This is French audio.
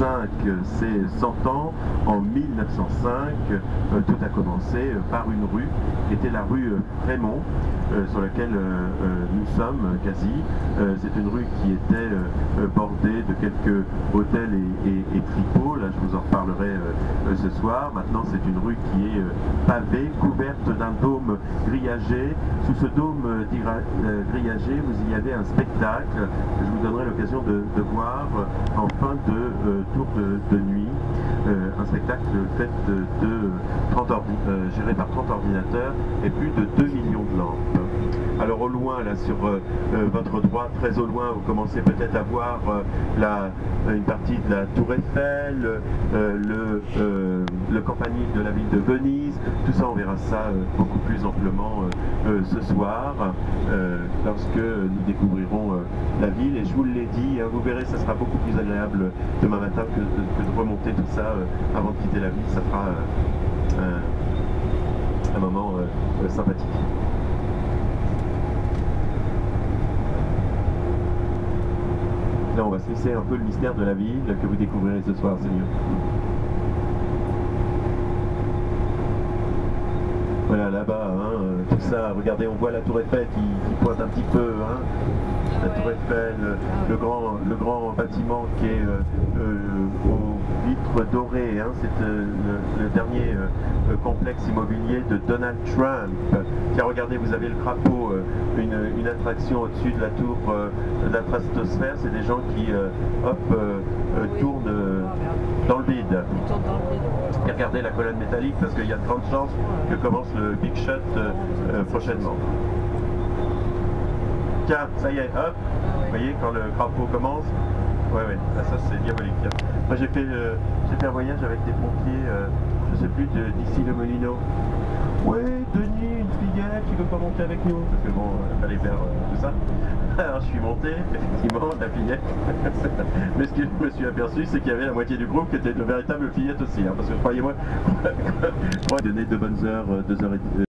1905, c'est 100 ans. En 1905, tout a commencé par une rue, qui était la rue Raymond, sur laquelle nous sommes quasi. C'est une rue qui était bordée de quelques hôtels et tripots. Là, je vous en reparlerai ce soir. Maintenant, c'est une rue qui est pavée, couverte d'un dôme grillagé. Sous ce dôme grillagé, vous y avez un spectacle que je vous donnerai l'occasion de voir en fin de tour de nuit. Un spectacle fait géré par 30 ordinateurs et plus de 2 millions de lampes. Alors au loin, là sur votre droite, très au loin, vous commencez peut-être à voir une partie de la Tour Eiffel, le campanile de la ville de Venise. Tout ça, on verra ça beaucoup plus amplement ce soir, lorsque nous découvrirons la ville. Et je vous l'ai dit, hein, vous verrez, ça sera beaucoup plus agréable demain matin que de remonter tout ça avant de quitter la ville. Ça fera un moment sympathique. Là, on va se laisser un peu le mystère de la ville que vous découvrirez ce soir, c'est mieux. Voilà, là-bas, hein, tout ça, regardez, on voit la Tour Eiffel qui pointe un petit peu, hein. La Tour Eiffel, le grand bâtiment qui est aux vitres dorées, hein. C'est le dernier complexe immobilier de Donald Trump. Tiens, regardez, vous avez le crapaud, une attraction au-dessus de la tour de la stratosphère. C'est des gens qui, tournent dans le vide. Et regardez la colonne métallique parce qu'il y a de grandes chances que commence le Big Shot prochainement. Tiens, ça y est, hop, vous voyez quand le crapaud commence. Ouais, ah, ça c'est diabolique. Moi j'ai fait un voyage avec des pompiers, je sais plus, d'ici le Molino. Ouais, Denis, une fillette qui veut pas monter avec nous, parce que bon, il fallait faire tout ça. Alors je suis monté, effectivement, la fillette. Mais ce que je me suis aperçu, c'est qu'il y avait la moitié du groupe qui était de véritables fillettes aussi, hein, parce que croyez-moi, donner de bonnes heures, 2 heures et demie.